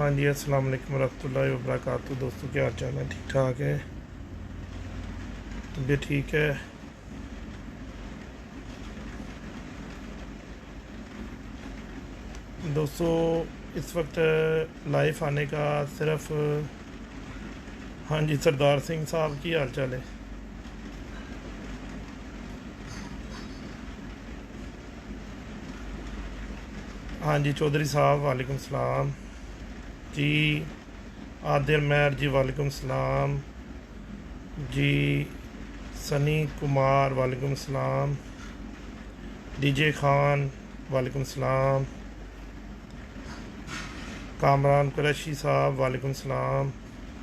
हाँ जी, अस्सलाम वालेकुम रहमतुल्लाहि व बरकातहू। दोस्तों क्या हाल चाल है? ठीक ठाक है? तबीयत ठीक है? दोस्तों इस वक्त लाइव आने का सिर्फ हाँ जी, सरदार सिंह साहब की हाल चाल है? हाँ जी, चौधरी साहब वालेकुम सलाम जी। आदिल महर जी वालेकुम सलाम जी। सनी कुमार वालेकुम सलाम। डीजे खान वालेकुम सलाम। कामरान कुरैशी साहब वालेकुम सलाम।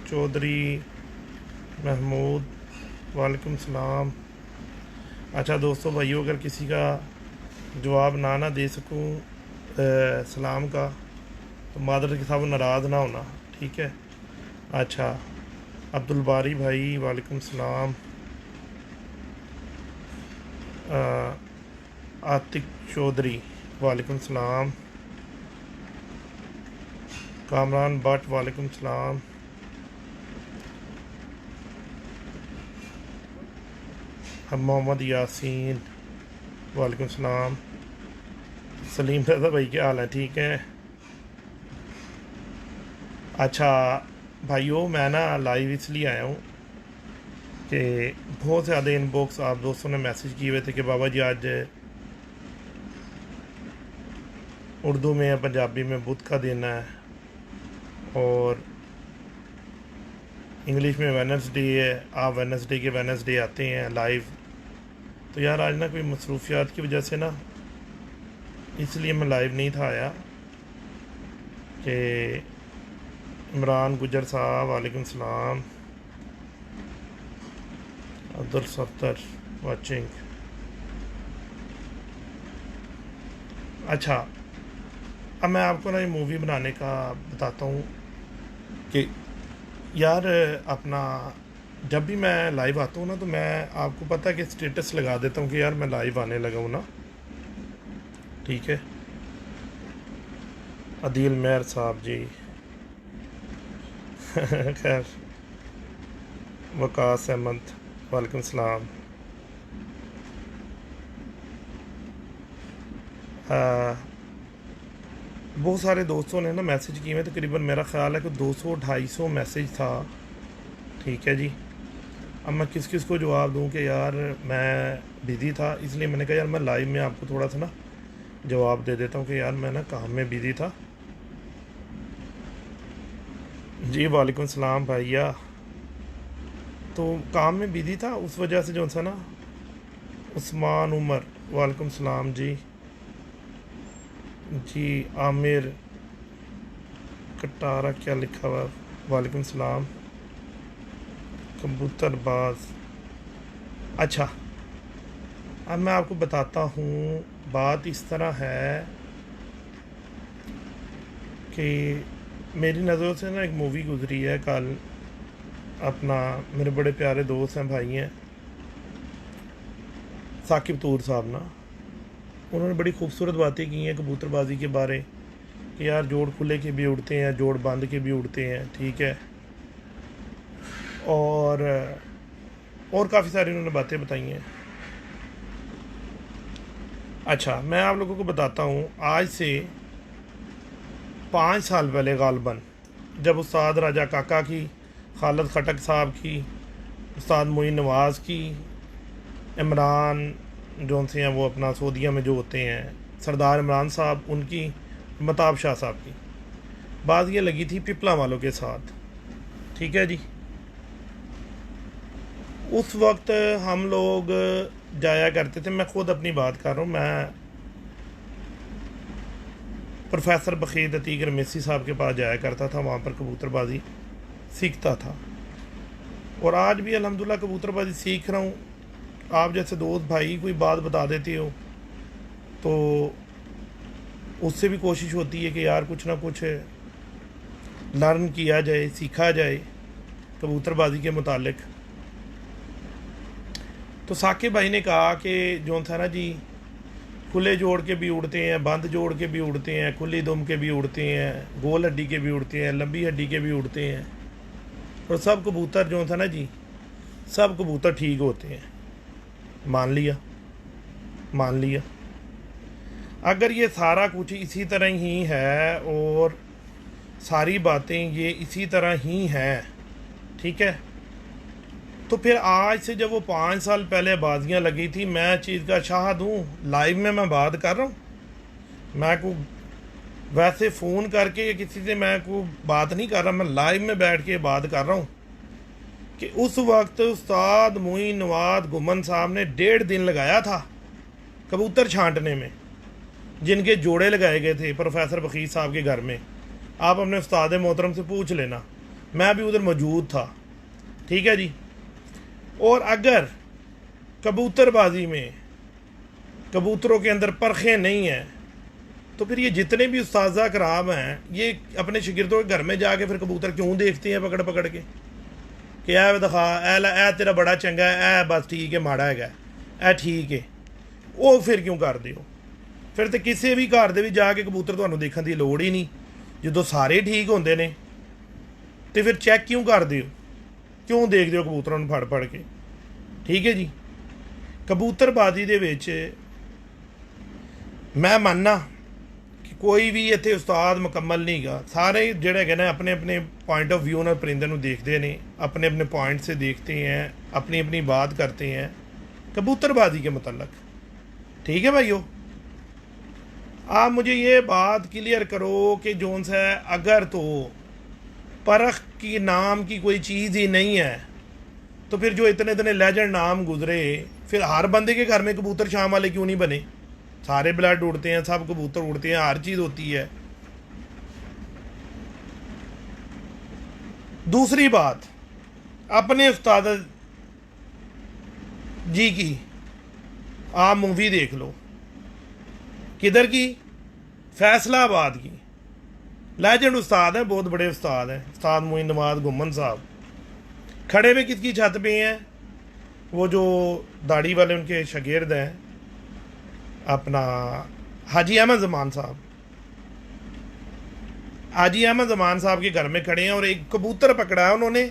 चौधरी महमूद वालेकुम सलाम। अच्छा दोस्तों भाइयों, अगर किसी का जवाब ना दे सकूं सलाम का, तो मादरत के साथ नाराज़ ना होना, ठीक है? अच्छा, अब्दुल बारी भाई वालेकुम सलाम। आतिक चौधरी वालेकुम सलाम। कामरान भट्ट वालेकुम सलाम। मोहम्मद यासीन वालेकुम सलाम। सलीम रजा भाई क्या हाल है? ठीक है? अच्छा भाइयों, मैं ना लाइव इसलिए आया हूँ कि बहुत ज़्यादा इनबॉक्स आप दोस्तों ने मैसेज किए हुए थे कि बाबा जी आज उर्दू में या पंजाबी में बुत का दिन है, और इंग्लिश में वेडनेसडे है, आप वेडनेसडे के वेडनेसडे आते हैं लाइव। तो यार आज ना कोई मसरूफियात की वजह से ना, इसलिए मैं लाइव नहीं था आया। कि इमरान गुजर साहब वालेकुम सलाम। अब्दुल सत्तर वाचिंग। अच्छा, अब मैं आपको ना ये मूवी बनाने का बताता हूँ कि यार अपना जब भी मैं लाइव आता हूँ ना, तो मैं आपको पता है कि स्टेटस लगा देता हूँ कि यार मैं लाइव आने लगा हूँ ना, ठीक है? अदील मेहर साहब जी खैर। वकास अहमद वालेकुम सलाम। बहुत सारे दोस्तों ने ना मैसेज किए हैं, तकरीबन मेरा ख्याल है कि 200-250 मैसेज था, ठीक है जी। अब मैं किस किस को जवाब दूं कि यार मैं बिज़ी था, इसलिए मैंने कहा यार मैं लाइव में आपको थोड़ा सा ना जवाब दे देता हूँ कि यार मैं ना काम में बिज़ी था जी। वालेकुम सलाम भैया। तो काम में बिज़ी था, उस वजह से जो सा ना। उस्मान उमर वालेकुम सलाम जी। जी आमिर कटारा क्या लिखा हुआ? वालेकुम सलाम। कबूतरबाज। अच्छा, अब मैं आपको बताता हूँ। बात इस तरह है कि मेरी नज़रों से ना एक मूवी गुजरी है कल। अपना मेरे बड़े प्यारे दोस्त हैं, भाई हैं, साकिब तूर साहब ना, उन्होंने बड़ी खूबसूरत बातें की हैं कबूतरबाजी के बारे कि यार जोड़ खुले के भी उड़ते हैं, जोड़ बंद के भी उड़ते हैं, ठीक है? और काफ़ी सारी उन्होंने बातें बताई हैं। अच्छा, मैं आप लोगों को बताता हूँ। आज से 5 साल पहले गालबन, जब उस्ताद राजा काका की, खालिद खटक साहब की, उस्ताद मोइन नवाज़ की, इमरान जो से हैं वो अपना सऊदीया में जो होते हैं, सरदार इमरान साहब उनकी, मताब शाह साहब की, बात ये लगी थी पिपला वालों के साथ, ठीक है जी। उस वक्त हम लोग जाया करते थे, मैं खुद अपनी बात कर रहा हूँ, मैं प्रोफेसर बखीर अतीक रमेसी साहब के पास जाया करता था, वहाँ पर कबूतरबाजी सीखता था, और आज भी अल्हम्दुलिल्लाह कबूतरबाजी सीख रहा हूँ। आप जैसे दोस्त भाई कोई बात बता देते हो तो उससे भी कोशिश होती है कि यार कुछ ना कुछ लर्न किया जाए, सीखा जाए कबूतरबाजी के मुतालिक। तो साकिब भाई ने कहा कि जो था ना जी, खुले जोड़ के भी उड़ते हैं, बंद जोड़ के भी उड़ते हैं, खुली दुम के भी उड़ते हैं, गोल हड्डी के भी उड़ते हैं, लंबी हड्डी के भी उड़ते हैं। और सब कबूतर जो था ना जी, सब कबूतर ठीक होते हैं। मान लिया, मान लिया। अगर ये सारा कुछ इसी तरह ही है और सारी बातें ये इसी तरह ही हैं, ठीक है, तो फिर आज से जब वो 5 साल पहले बाजियां लगी थी, मैं चीज़ का शाहद हूँ। लाइव में मैं बात कर रहा हूँ, मैं को वैसे फ़ोन करके किसी से मैं को बात नहीं कर रहा, मैं लाइव में बैठ के बात कर रहा हूँ कि उस वक्त उस्ताद मोइन नवाज गुमन साहब ने 1.5 दिन लगाया था कबूतर छांटने में, जिनके जोड़े लगाए गए थे प्रोफेसर बखीर साहब के घर में। आप अपने उस्ताद मोहतरम से पूछ लेना, मैं भी उधर मौजूद था, ठीक है जी। और अगर कबूतरबाजी में कबूतरों के अंदर परखें नहीं हैं, तो फिर ये जितने भी उस्ताज़ा कराम हैं, ये अपने शागिर्दों के घर में जाके फिर कबूतर क्यों देखते हैं पकड़ पकड़ के कि ऐ दिखा, ऐ तेरा बड़ा चंगा है, ऐ बस ठीक है, माड़ा है, ऐ ठीक है। वो फिर क्यों करते हो? फिर तो किसी भी घर दे जाके कबूतर तुहानूं देखण दी लोड़ ही नहीं। जो सारे ठीक होंदे ने तो फिर चैक क्यों करते हो, क्यों देखते हो कबूतरों को फड़ फड़ के? ठीक है जी। कबूतरबाजी दे विच मैं मानना कि कोई भी इत्थे उस्ताद मुकम्मल नहीं गा। सारे जिहड़े है ना अपने अपने पॉइंट ऑफ व्यू नाल परिंदे नूं देखते हैं, अपने अपने पॉइंट से देखते हैं, अपनी अपनी बात करते हैं कबूतरबाजी के मतलब। ठीक है भाइयों, आप मुझे ये बात क्लियर करो कि जोन सा है, अगर तो परख की नाम की कोई चीज़ ही नहीं है, तो फिर जो इतने इतने लेजेंड नाम गुजरे, फिर हर बंदे के घर में कबूतर शाम वाले क्यों नहीं बने? सारे ब्लड उड़ते हैं, सब कबूतर उड़ते हैं, हर चीज़ होती है। दूसरी बात, अपने उस्ताद जी की आप मूवी देख लो, किधर की? फैसलाबाद की। लेजेंड उस्ताद है, बहुत बड़े उस्ताद हैं, उस्ताद मोइन नवाज गुमन साहब। खड़े हुए किसकी छत पे हैं? वो जो दाढ़ी वाले उनके शागिर्द हैं, अपना हाजी अहमद ज़मान साहब। हाजी अहमद ज़मान साहब के घर में खड़े हैं और एक कबूतर पकड़ा है उन्होंने,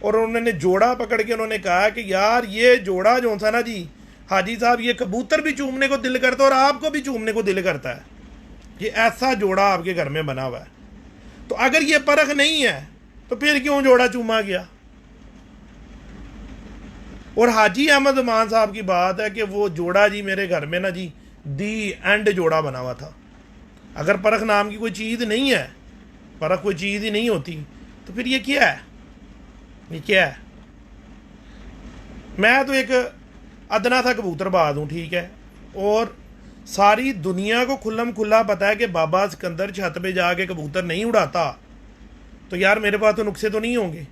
और उन्होंने जोड़ा पकड़ के उन्होंने कहा कि यार ये जोड़ा जो सा ना जी हाजी साहब, ये कबूतर भी चूमने को दिल करता है और आपको भी चूमने को दिल करता है। ये ऐसा जोड़ा आपके घर में बना हुआ है। तो अगर ये परख नहीं है तो फिर क्यों जोड़ा चूमा गया? और हाजी अहमद ज़मान साहब की बात है कि वो जोड़ा जी मेरे घर में ना जी दी एंड जोड़ा बना हुआ था। अगर परख नाम की कोई चीज़ नहीं है, परख कोई चीज़ ही नहीं होती, तो फिर ये क्या है? ये क्या है? मैं तो एक अदना था कबूतरबाज हूँ, ठीक है, और सारी दुनिया को खुल्लम खुल्ला पता है कि बाबा सिकंदर छत पे जाके कबूतर नहीं उड़ाता। तो यार मेरे पास तो नुक्से तो नहीं होंगे,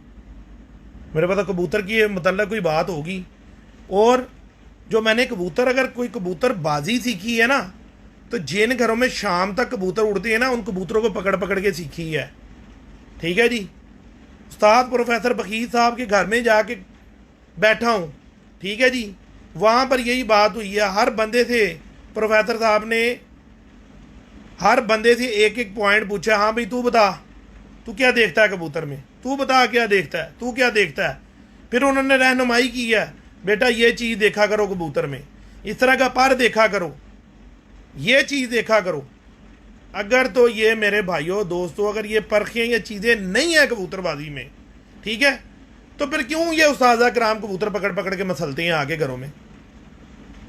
मेरे पास तो कबूतर की मतलब कोई बात होगी। और जो मैंने कबूतर, अगर कोई कबूतर बाजी सीखी है ना, तो जिन घरों में शाम तक कबूतर उड़ते हैं ना, उन कबूतरों को पकड़ पकड़ के सीखी है। ठीक है जी। उस्ताद प्रोफेसर बखीर साहब के घर में जाके बैठा हूँ, ठीक है जी, वहाँ पर यही बात हुई है। हर बंदे से प्रोफेसर साहब ने हर बंदे से एक एक पॉइंट पूछा, हाँ भाई तू बता, तू क्या देखता है कबूतर में, तू बता क्या देखता है, तू क्या देखता है। फिर उन्होंने रहनुमाई की है, बेटा ये चीज़ देखा करो कबूतर में, इस तरह का पर देखा करो, ये चीज़ देखा करो। अगर तो ये मेरे भाइयों दोस्तों, अगर ये परखें या चीज़ें नहीं है कबूतरबाजी में, ठीक है, तो फिर क्यों ये उस्ताज़ा कराम कबूतर पकड़ पकड़ के मसलते हैं आगे घरों में?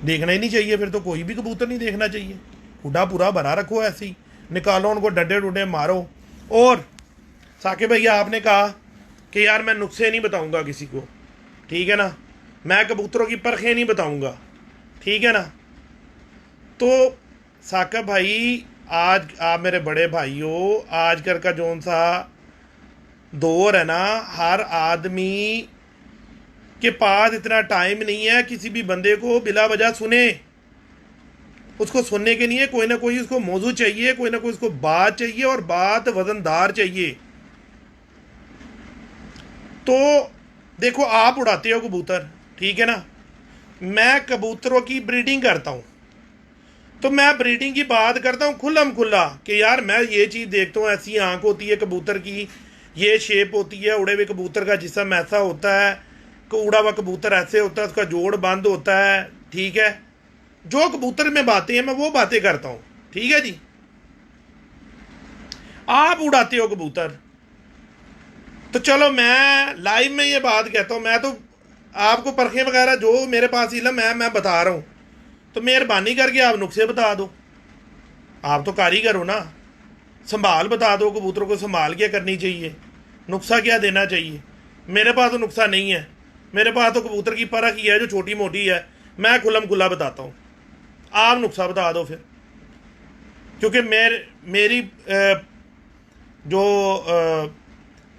देखना ही नहीं चाहिए, फिर तो कोई भी कबूतर नहीं देखना चाहिए। खुडा पूरा भरा रखो, ऐसे ही निकालो उनको, डंडे डुंडे मारो। और साकिब भैया आपने कहा कि यार मैं नुस्खे नहीं बताऊंगा किसी को, ठीक है ना, मैं कबूतरों की परखें नहीं बताऊंगा, ठीक है ना। तो साकिब भाई, आज आप मेरे बड़े भाइयों, आजकल का जोन सा दौर है ना, हर आदमी के पास इतना टाइम नहीं है किसी भी बंदे को बिला वजह सुने। उसको सुनने के लिए कोई ना कोई उसको मौजू चाहिए, कोई ना कोई उसको बात चाहिए, और बात वजनदार चाहिए। तो देखो, आप उड़ाते हो कबूतर, ठीक है ना, मैं कबूतरों की ब्रीडिंग करता हूँ। तो मैं ब्रीडिंग की बात करता हूँ खुल्लम खुल्ला कि यार मैं ये चीज़ देखता हूँ, ऐसी आंख होती है कबूतर की, ये शेप होती है, उड़े हुए कबूतर का जिस्म ऐसा होता है, उड़ा हुआ कबूतर ऐसे होता है, उसका जोड़ बंद होता है, ठीक है। जो कबूतर में बातें हैं मैं वो बातें करता हूँ, ठीक है जी। आप उड़ाते हो कबूतर, तो चलो मैं लाइव में ये बात कहता हूँ, मैं तो आपको परखें वगैरह जो मेरे पास इल्म है मैं बता रहा हूँ, तो मेहरबानी करके आप नुक्से बता दो। आप तो कारीगर हो ना, संभाल बता दो, कबूतरों को संभाल क्या करनी चाहिए, नुक्सा क्या देना चाहिए। मेरे पास तो नुक्सा नहीं है, मेरे पास तो कबूतर की परख ही है जो छोटी मोटी है, मैं खुल्लम खुल्ला बताता हूँ। आप नुक्सा बता दो फिर, क्योंकि मेरी जो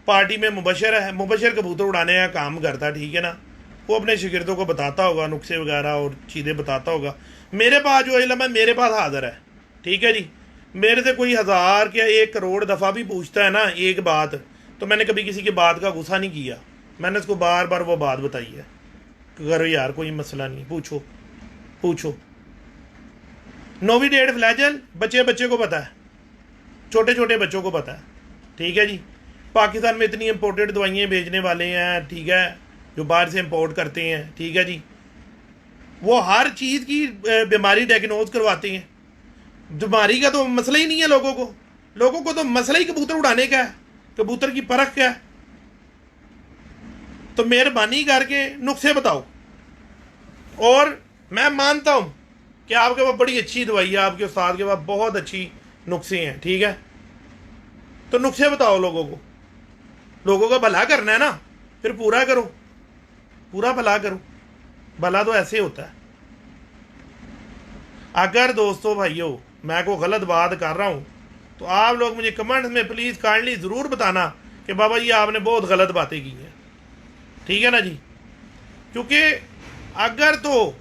पार्टी में मुबशर है, मुबशर कबूतर उड़ाने का काम करता है, ठीक है ना, वो अपने शागिर्दों को बताता होगा नुक्से वगैरह और चीज़ें बताता होगा। मेरे पास जो इल्म है मेरे पास हाजिर है, ठीक है जी। मेरे से कोई 1000 या 1 करोड़ दफ़ा भी पूछता है ना एक बात, तो मैंने कभी किसी की बात का गुस्सा नहीं किया, मैंने उसको बार बार वो बात बताई है, करो यार कोई मसला नहीं, पूछो पूछो। नोवी डेट फ्लैजल बच्चे बच्चे को पता है, छोटे छोटे बच्चों को पता है, ठीक है जी। पाकिस्तान में इतनी इम्पोर्टेड दवाइयाँ भेजने वाले हैं, ठीक है, जो बाहर से इंपोर्ट करते हैं, ठीक है जी। वो हर चीज़ की बीमारी डायग्नोज करवाते हैं, बीमारी का तो मसला ही नहीं है लोगों को तो मसला ही कबूतर उड़ाने का है, कबूतर की परख का है। तो मेहरबानी करके नुक्से बताओ। और मैं मानता हूँ कि आपके पास बड़ी अच्छी दवाई है, आपके उस्ताद के पास बहुत अच्छी नुस्खे हैं, ठीक है, तो नुस्खे बताओ लोगों का भला करना है ना, फिर पूरा करो, पूरा भला करो। भला तो ऐसे होता है। अगर दोस्तों भाइयों मैं को गलत बात कर रहा हूँ तो आप लोग मुझे कमेंट्स में प्लीज़ काइंडली ज़रूर बताना कि बाबा जी आपने बहुत गलत बातें की हैं, ठीक है ना जी। क्योंकि अगर तो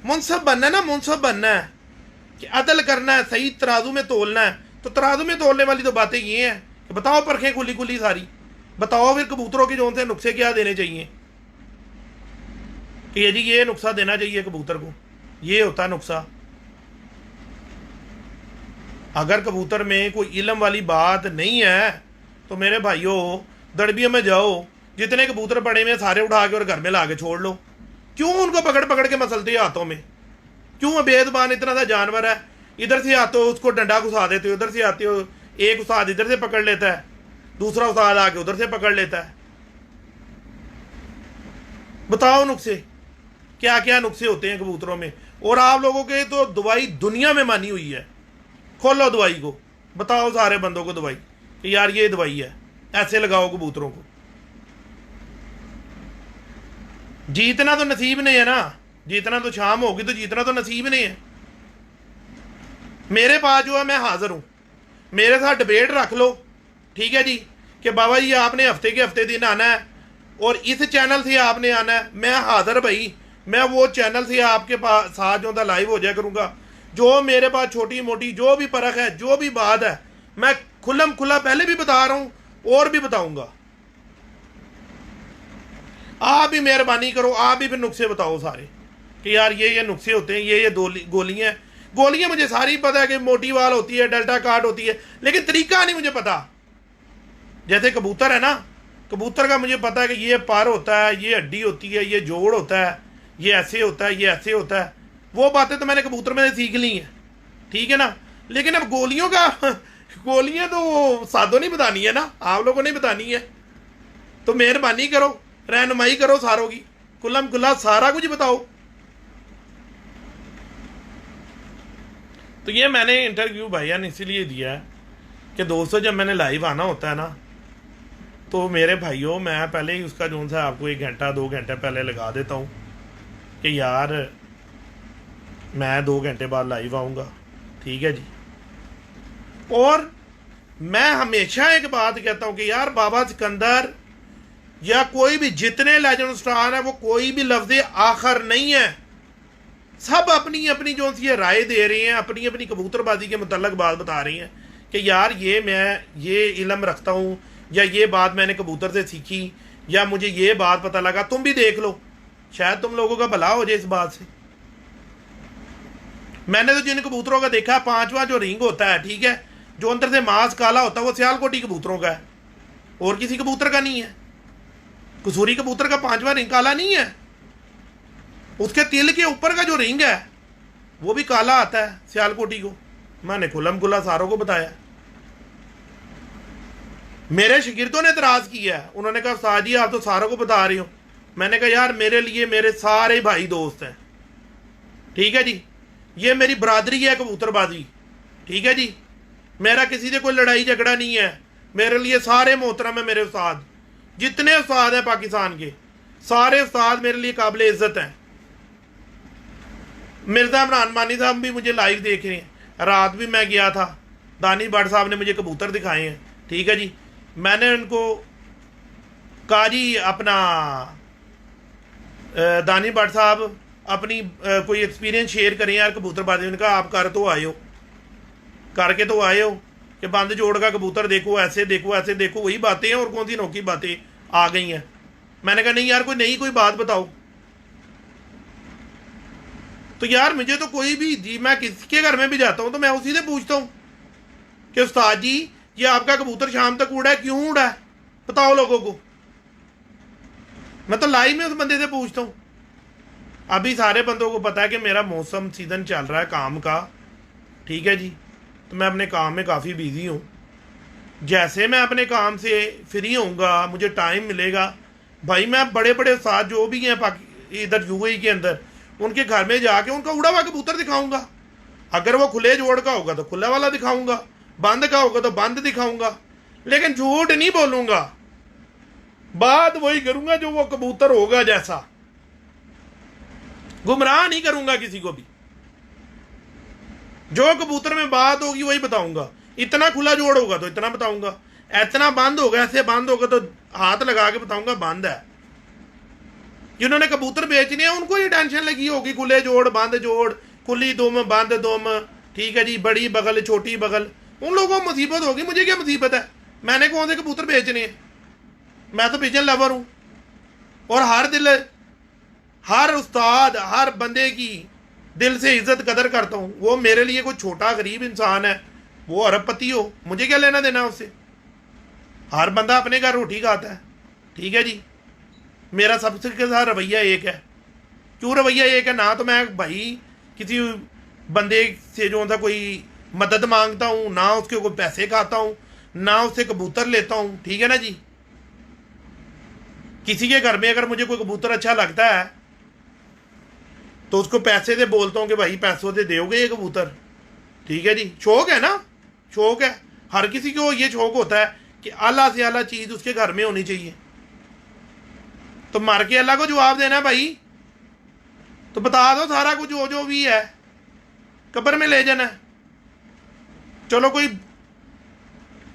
मुनसब बनना है ना, मुनसब बनना है कि अदल करना है, सही तराजू में तोलना है, तो तराजू में तोलने वाली तो बातें ये हैं कि बताओ परखें खुली खुली सारी, बताओ फिर कबूतरों के जो से नुस्खे क्या देने चाहिए कि ये जी ये नुस्खा देना चाहिए कबूतर को, ये होता नुस्खा। अगर कबूतर में कोई इल्म वाली बात नहीं है तो मेरे भाइयों दड़बियों में जाओ, जितने कबूतर पड़े में सारे उठा के और घर में ला के छोड़ लो। क्यों उनको पकड़ पकड़ के मसलते हो हाथों में, क्यों बेजबान इतना सा जानवर है, इधर से आते हो उसको डंडा घुसा देते हो, उधर से आते हो एक उस्ताद इधर से पकड़ लेता है, दूसरा उस्ताद आके उधर से पकड़ लेता है। बताओ नुस्खे क्या क्या नुस्खे होते हैं कबूतरों में। और आप लोगों के तो दवाई दुनिया में मानी हुई है, खोलो दवाई को, बताओ सारे बंदों को दवाई कि यार ये दवाई है, ऐसे लगाओ कबूतरों को। जीतना तो नसीब नहीं है ना, जीतना तो शाम होगी तो जीतना तो नसीब नहीं है। मेरे पास जो है मैं हाजिर हूं, मेरे साथ डिबेट रख लो, ठीक है जी, कि बाबा जी आपने हफ्ते के हफ्ते दिन आना है और इस चैनल से आपने आना है, मैं हाजिर भाई, मैं वो चैनल से आपके पास साथ जो लाइव हो जाया करूंगा। जो मेरे पास छोटी मोटी जो भी परख है, जो भी बात है, मैं खुल्लम खुल्ला पहले भी बता रहा हूं और भी बताऊंगा। आप भी मेहरबानी करो, आप भी फिर नुस्खे बताओ सारे कि यार ये नुस्खे होते हैं, ये गोलियां मुझे सारी पता है कि मोटी वाल होती है, डेल्टा कार्ड होती है, लेकिन तरीका नहीं मुझे पता। जैसे कबूतर है ना, कबूतर का मुझे पता है कि ये पर होता है, ये हड्डी होती है, ये जोड़ होता है, ये ऐसे होता है, ये ऐसे होता है, वो बातें तो मैंने कबूतर में सीख ली हैं, ठीक है ना। लेकिन अब गोलियां तो सादों नहीं बतानी है ना, आप लोगों ने बतानी है। तो मेहरबानी करो, रहनुमाई करो सारों की, कुल्लम कुल्ला सारा कुछ बताओ। तो ये मैंने इंटरव्यू भैया ने इसीलिए दिया है कि दोस्तों जब मैंने लाइव आना होता है ना, तो मेरे भाइयों मैं पहले ही उसका जो सा आपको 1 घंटा 2 घंटे पहले लगा देता हूँ कि यार मैं 2 घंटे बाद लाइव आऊँगा, ठीक है जी। और मैं हमेशा एक बात कहता हूँ कि यार बाबा सिकंदर या कोई भी जितने लेजेंड स्टार है वो कोई भी लफ्ज़ आखिर नहीं है, सब अपनी अपनी जो सी राय दे रहे हैं, अपनी अपनी कबूतरबाजी के मुतल्लक बात बता रही हैं कि यार मैं ये इल्म रखता हूँ, या ये बात मैंने कबूतर से सीखी, या मुझे ये बात पता लगा, तुम भी देख लो, शायद तुम लोगों का भला हो जाए इस बात से। मैंने तो जिन कबूतरों का देखा है, पांचवा जो रिंग होता है, ठीक है, जो अंदर से मांस काला होता है, वो सियालकोटी कबूतरों का है, और किसी कबूतर का नहीं है। कसूरी कबूतर का पांचवा रिंग काला नहीं है, उसके तिल के ऊपर का जो रिंग है वो भी काला आता है सियालकोटी को। मैंने खुलम खुला सारों को बताया। मेरे शागिर्दों ने एतराज किया है, उन्होंने कहा उस्ताद जी आप तो सारों को बता रहे हो। मैंने कहा यार मेरे लिए मेरे सारे भाई दोस्त हैं, ठीक है जी, ये मेरी बरादरी है कबूतरबाजी, ठीक है जी, मेरा किसी से कोई लड़ाई झगड़ा नहीं है, मेरे लिए सारे मोहतरम है। मेरे उस्ताद जितने उस्ताद हैं पाकिस्तान के, सारे उस्ताद मेरे लिए काबिल इज्जत हैं। मिर्ज़ा इमरान मानी साहब भी मुझे लाइव देख रहे हैं, रात भी मैं गया था, दानिश भट्ट साहब ने मुझे कबूतर दिखाए हैं, ठीक है जी। मैंने उनको कहा जी अपना दानिश भट्ट साहब अपनी कोई एक्सपीरियंस शेयर करें यार कबूतरबाजी। उन्होंने कहा आप कर तो आए हो, करके तो आए हो कि बंद जोड़ का कबूतर देखो, ऐसे देखो, ऐसे देखो, वही बातें हैं और कौन सी नौकी बातें आ गई हैं। मैंने कहा नहीं यार कोई नई कोई बात बताओ। तो यार मुझे तो कोई भी जी, मैं किसके घर में भी जाता हूँ तो मैं उसी से पूछता हूँ कि उस्ताद जी ये आपका कबूतर शाम तक उड़ा है, क्यों उड़ा है, बताओ लोगों को। मैं तो लाइव में उस बंदे से पूछता हूँ। अभी सारे बंदों को पता है कि मेरा मौसम सीज़न चल रहा है काम का, ठीक है जी, तो मैं अपने काम में काफ़ी बिजी हूँ। जैसे मैं अपने काम से फ्री होऊंगा, मुझे टाइम मिलेगा, भाई मैं बड़े बड़े उस्ताद जो भी हैं इधर यूएई के अंदर, उनके घर में जाके उनका उड़ा हुआ कबूतर दिखाऊंगा। अगर वो खुले जोड़ का होगा तो खुला वाला दिखाऊंगा, बंद का होगा तो बंद दिखाऊंगा, लेकिन झूठ नहीं बोलूंगा, बात वही करूंगा जो वो कबूतर होगा जैसा, गुमराह नहीं करूंगा किसी को भी। जो कबूतर में बात होगी वही बताऊंगा। इतना खुला जोड़ होगा तो इतना बताऊंगा, इतना बंद होगा, ऐसे बंद होगा तो हाथ लगा के बताऊंगा बंद है। जिन्होंने कबूतर बेचने हैं उनको ये टेंशन लगी होगी, खुले जोड़ बंद जोड़, खुली दुम बंद दुम, ठीक है जी, बड़ी बगल छोटी बगल, उन लोगों को मुसीबत होगी, मुझे क्या मुसीबत है, मैंने कौन से कबूतर बेचने हैं। मैं तो पिजन लवर हूँ और हर उस्ताद हर बंदे की दिल से इज्जत कदर करता हूँ। वो मेरे लिए कोई छोटा गरीब इंसान है, वो अरबपति हो, मुझे क्या लेना देना उससे। हर बंदा अपने घर रोटी खाता है, ठीक है जी। मेरा सबसे के साथ रवैया एक है। क्यों रवैया एक है, ना तो मैं भाई किसी बंदे से जो था कोई मदद मांगता हूँ, ना उसके कोई पैसे खाता हूँ, ना उससे कबूतर लेता हूँ, ठीक है ना जी। किसी के घर में अगर मुझे कोई कबूतर अच्छा लगता है तो उसको पैसे से बोलता हूँ कि भाई पैसों से दोगे ये कबूतर, ठीक है जी। शौक है ना, शौक है, हर किसी को ये शौक होता है कि आला से आला चीज़ उसके घर में होनी चाहिए। तो मर के अल्लाह को जवाब देना है भाई, तो बता दो सारा कुछ जो जो भी है, कब्र में ले जाना है। चलो कोई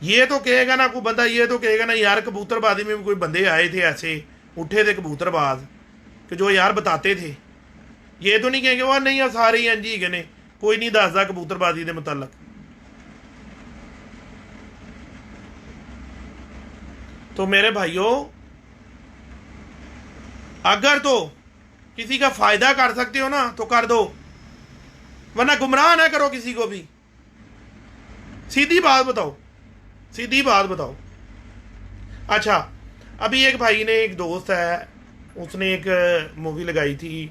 ये तो कहेगा ना, कोई बंदा ये तो कहेगा ना यार कबूतरबाजी में भी कोई बंदे आए थे ऐसे उठे थे कबूतरबाज कि जो यार बताते थे, ये तो नहीं कहेंगे वो नहीं सारे ही इंज ही गए, कोई नहीं दसदा कबूतरबाजी के मुतलक। तो मेरे भाइयों अगर तो किसी का फायदा कर सकते हो ना तो कर दो, वरना गुमराह ना करो किसी को भी। सीधी बात बताओ, सीधी बात बताओ। अच्छा अभी एक भाई ने, एक दोस्त है, उसने एक मूवी लगाई थी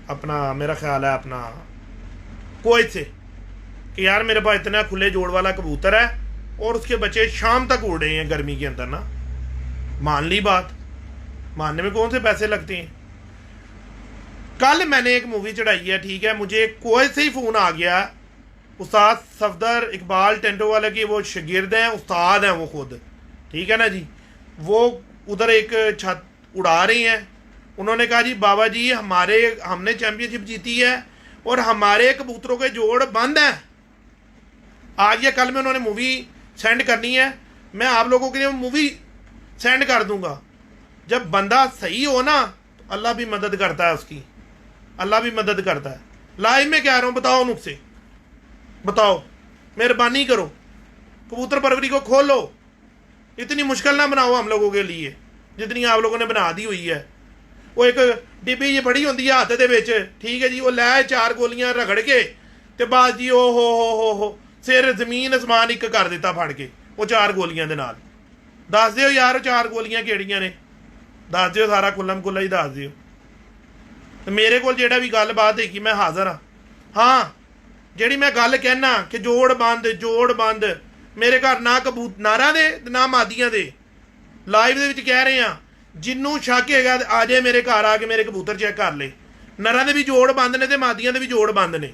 अपना, मेरा ख्याल है अपना कोयत से, कि यार मेरे पास इतना खुले जोड़ वाला कबूतर है और उसके बच्चे शाम तक उड़ रहे हैं गर्मी के अंदर ना। मान ली बात, मानने में कौन से पैसे लगते हैं। कल मैंने एक मूवी चढ़ाई है, ठीक है, मुझे कोयत से ही फ़ोन आ गया, उस्ताद सफदर इकबाल टेंटो वाले की वो शागिर्द हैं, उस्ताद हैं वो खुद, ठीक है ना जी। वो उधर एक छत उड़ा रही हैं, उन्होंने कहा जी बाबा जी हमने चैम्पियनशिप जीती है और हमारे कबूतरों के जोड़ बंद हैं। आज या कल में उन्होंने मूवी सेंड करनी है, मैं आप लोगों के लिए मूवी सेंड कर दूंगा। जब बंदा सही हो ना तो अल्लाह भी मदद करता है उसकी, अल्लाह भी मदद करता है। लाइव में कह रहा हूँ, बताओ नुस्खे, बताओ, मेहरबानी करो, कबूतर परवरी को खोलो। इतनी मुश्किल ना बनाओ हम लोगों के लिए जितनी आप लोगों ने बना दी हुई है। वो एक डिब्बी जी बड़ी होती है हाथ दे विच, ठीक है जी, वो लै 4 गोलियां रगड़ के ਤੇ ਬਾਅਦ ਜੀ ਉਹ ਹੋ ਸਿਰ ਜ਼ਮੀਨ ਅਸਮਾਨ ਇੱਕ ਕਰ ਦਿੱਤਾ ਫੜ ਕੇ ਉਹ 4 ਗੋਲੀਆਂ ਦੇ ਨਾਲ। ਦੱਸ ਦਿਓ ਯਾਰ ਉਹ 4 ਗੋਲੀਆਂ ਕਿਹੜੀਆਂ ਨੇ, ਦੱਸ ਦਿਓ, ਸਾਰਾ ਕੁੱਲਮ ਕੁੱਲਾ ਹੀ ਦੱਸ ਦਿਓ। ਤੇ ਮੇਰੇ ਕੋਲ ਜਿਹੜਾ ਵੀ ਗੱਲਬਾਤ ਹੈ ਕਿ ਮੈਂ ਹਾਜ਼ਰ ਹਾਂ। ਹਾਂ, ਜਿਹੜੀ ਮੈਂ ਗੱਲ ਕਹਿਣਾ ਕਿ ਜੋੜ ਬੰਦ ਮੇਰੇ ਘਰ ਨਾ ਨਾਰਾਂ ਦੇ ਤੇ ਨਾ ਮਾਦੀਆਂ ਦੇ, ਲਾਈਵ ਦੇ ਵਿੱਚ ਕਹਿ ਰਹੇ ਆ, ਜਿੰਨੂੰ ਸ਼ੱਕ ਹੈਗਾ ਆ ਜਾਏ ਮੇਰੇ ਘਰ ਆ ਕੇ ਮੇਰੇ ਕਬੂਤਰ ਚੈੱਕ ਕਰ ਲੈ। ਨਰਾਂ ਦੇ ਵੀ ਜੋੜ ਬੰਦ ਨੇ ਤੇ ਮਾਦੀਆਂ ਦੇ ਵੀ ਜੋੜ ਬੰਦ ਨੇ।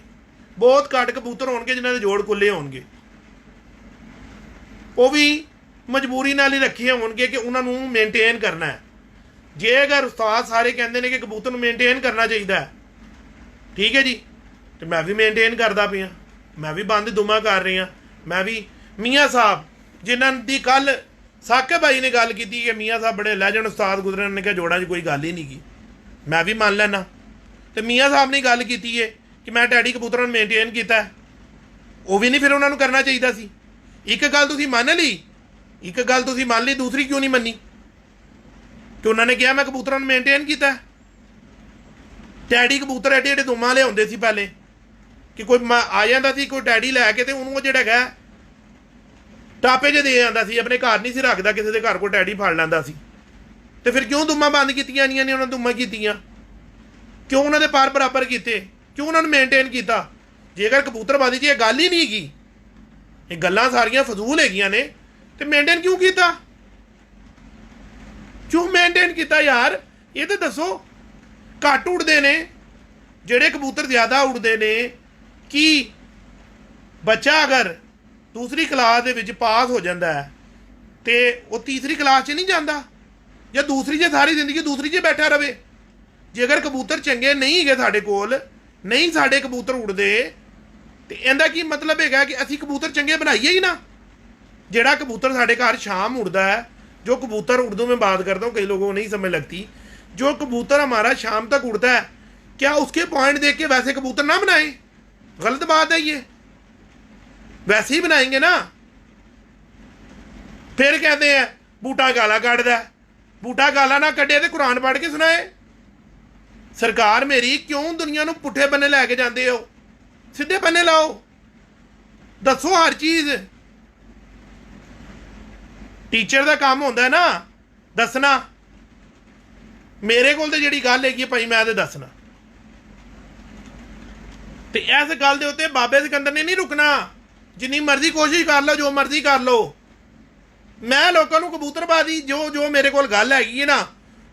ਬਹੁਤ ਘੱਟ ਕਬੂਤਰ ਹੋਣਗੇ ਜਿਨ੍ਹਾਂ ਦੇ ਜੋੜ ਖੁੱਲੇ ਹੋਣਗੇ, ਉਹ ਵੀ ਮਜਬੂਰੀ ਨਾਲ ਹੀ ਰੱਖੇ ਹੋਣਗੇ ਕਿ ਉਹਨਾਂ ਨੂੰ ਮੇਨਟੇਨ ਕਰਨਾ ਹੈ। ਜੇ ਅਗਰ ਉਸਤਾਦ ਸਾਰੇ ਕਹਿੰਦੇ ਨੇ ਕਿ ਕਬੂਤਰ ਨੂੰ ਮੇਨਟੇਨ ਕਰਨਾ ਚਾਹੀਦਾ ਹੈ, ਠੀਕ ਹੈ ਜੀ, ਤੇ ਮੈਂ ਵੀ ਮੇਨਟੇਨ ਕਰਦਾ ਪਿਆ, ਮੈਂ ਵੀ ਬੰਦ ਦੁਮਾ ਕਰ ਰਿਹਾ। ਮੈਂ ਵੀ ਮੀਆਂ ਸਾਹਿਬ ਜਿਨ੍ਹਾਂ ਦੀ ਕੱਲ ਸਾਕਿਬ ਭਾਈ ਨੇ ਗੱਲ ਕੀਤੀ ਕਿ ਮੀਆਂ ਸਾਹਿਬ ਬੜੇ ਲੈਜੈਂਡ ਉਸਤਾਦ ਗੁਜ਼ਰੇ ਨੇ ਕਿਹਾ ਜੋੜਾਂ 'ਚ ਕੋਈ ਗੱਲ ਹੀ ਨਹੀਂ ਗੀ, ਮੈਂ ਵੀ ਮੰਨ ਲੈਣਾ। ਤੇ ਮੀਆਂ ਸਾਹਿਬ ਨੇ ਗੱਲ ਕੀਤੀ ਹੈ ਕਿ ਮੈਂ ਟੈਡੀ ਕਬੂਤਰਾਂ ਨੂੰ ਮੇਨਟੇਨ ਕੀਤਾ, ਉਹ ਵੀ ਨਹੀਂ ਫਿਰ ਉਹਨਾਂ ਨੂੰ ਕਰਨਾ ਚਾਹੀਦਾ ਸੀ। ਇੱਕ ਗੱਲ ਤੁਸੀਂ ਮੰਨ ਲਈ, ਦੂਸਰੀ ਕਿਉਂ ਨਹੀਂ ਮੰਨੀ? ਕਿ ਉਹਨਾਂ ਨੇ ਕਿਹਾ ਮੈਂ ਕਬੂਤਰਾਂ ਨੂੰ ਮੇਨਟੇਨ ਕੀਤਾ। ਟੈਡੀ ਕਬੂਤਰ ਐਡੇ ਐਡੇ ਦੁਮਾ ਲਿਆਉਂਦੇ ਸੀ ਪਹਿਲੇ, ਕਿ ਕੋਈ ਆ ਜਾਂਦਾ ਸੀ ਕੋਈ ਟੈਡੀ ਲੈ ਕੇ ਤੇ ਉਹਨੂੰ ਉਹ ਜਿਹੜਾ ਹੈਗਾ ਟਾਪੇ 'ਚ ਦੇ ਜਾਂਦਾ ਸੀ, ਆਪਣੇ ਘਰ ਨਹੀਂ ਸੀ ਰੱਖਦਾ, ਕਿਸੇ ਦੇ ਘਰ ਕੋਈ ਟੈਡੀ ਫੜ ਲੈਂਦਾ ਸੀ। ਤੇ ਫਿਰ ਕਿਉਂ ਦੁਮਾ ਬੰਦ ਕੀਤੀਆਂ ਨਹੀਂ ਉਹਨਾਂ ਦੁਮਾ ਕੀਤੀਆਂ? ਕਿਉਂ ਉਹਨਾਂ ਦੇ ਪਰ ਬਰਾਬਰ ਕੀਤੇ? ਕਿਉਂ ਉਹਨਾਂ ਨੂੰ ਮੇਨਟੇਨ ਕੀਤਾ? ਜੇਕਰ ਕਬੂਤਰਬਾਜ਼ੀ 'ਚ ਇਹ ਗੱਲ ਹੀ ਨਹੀਂ ਹੈਗੀ, ਇਹ ਗੱਲਾਂ ਸਾਰੀਆਂ ਫਜ਼ੂਲ ਹੈਗੀਆਂ ਨੇ, ਤੇ ਮੇਨਟੇਨ ਕਿਉਂ ਕੀਤਾ? ਕਿਉਂ ਮੇਨਟੇਨ ਕੀਤਾ ਯਾਰ? ਇਹ ਤਾਂ ਦੱਸੋ। ਘੱਟ ਉੱਡਦੇ ਨੇ ਜਿਹੜੇ ਕਬੂਤਰ, ਜ਼ਿਆਦਾ ਉੱਡਦੇ ਨੇ। ਕਿ ਬੱਚਾ ਅਗਰ ਦੂਸਰੀ ਕਲਾਸ ਦੇ ਵਿੱਚ ਪਾਸ ਹੋ ਜਾਂਦਾ ਹੈ ਤੇ ਉਹ ਤੀਸਰੀ ਕਲਾਸ 'ਚ ਨਹੀਂ ਜਾਂਦਾ, ਜਾਂ ਦੂਸਰੀ 'ਚ ਸਾਰੀ ਜ਼ਿੰਦਗੀ ਦੂਸਰੀ 'ਚ ਬੈਠਾ ਰਵੇ? ਜੇ ਅਗਰ ਕਬੂਤਰ ਚੰਗੇ ਨਹੀਂ ਹੈਗੇ ਸਾਡੇ ਕੋਲ, ਨਹੀਂ ਸਾਡੇ ਕਬੂਤਰ ਉੱਡਦੇ, ਤੇ ਇਹਦਾ ਕੀ ਮਤਲਬ ਹੈਗਾ ਕਿ ਅਸੀਂ ਕਬੂਤਰ ਚੰਗੇ ਬਣਾਈਏ ਹੀ ਨਾ? ਜਿਹੜਾ ਕਬੂਤਰ ਸਾਡੇ ਘਰ ਸ਼ਾਮ उड़ता है, जो कबूतर उर्दू में बात करता हूँ, कई लोगों को नहीं समझ लगती, जो कबूतर हमारा शाम तक उड़ता है, क्या उसके पॉइंट देख के वैसे कबूतर ना बनाए? गलत बात है ये। वैसे ही बनाएंगे ना। फिर कहते हैं बूटा गाला कढ़दा, बूटा गाला ना कढ़े तो कुरान पढ़ के सुनाए। सरकार मेरी क्यों दुनिया नूं पुट्ठे बन्ने लैके जाते हो? सीधे बन्ने लाओ, दसो हर चीज़। टीचर का काम होंदा है ना दसना। मेरे को जी गल है भाई मैं तो दसना, तो इस गल के उत्ते बाबे सिकंदर ने नहीं रुकना। जिन्नी मर्जी कोशिश कर लो, जो मर्जी कर लो। मैं लोगों को कबूतरबाजी जो मेरे को गल हैगी है ना,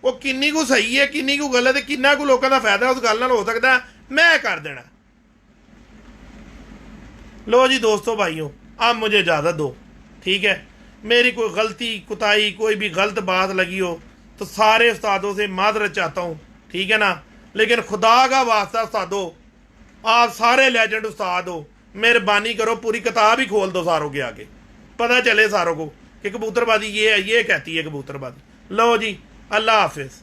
वो किन्नी को सही है, किन्नी को गलत है, किन्ना को लोगों का फायदा उस गल नाल हो सकता, मैं कर देना। लो जी दोस्तों भाइयों, अब मुझे इजाज़त दो, ठीक है। मेरी कोई गलती कुताही, कोई भी गलत बात लगी हो तो सारे उस्तादों से माजरत चाहता हूँ, ठीक है ना। लेकिन खुदा का वास्ता उस्तादों, आप सारे लेजेंड उस्ताद हो, मेहरबानी करो पूरी किताब ही खोल दो सारों के आगे, पता चले सारों को कि कबूतरबाजी ये है, ये कहती है कबूतरबाजी। लो जी, अल्लाह हाफिज़।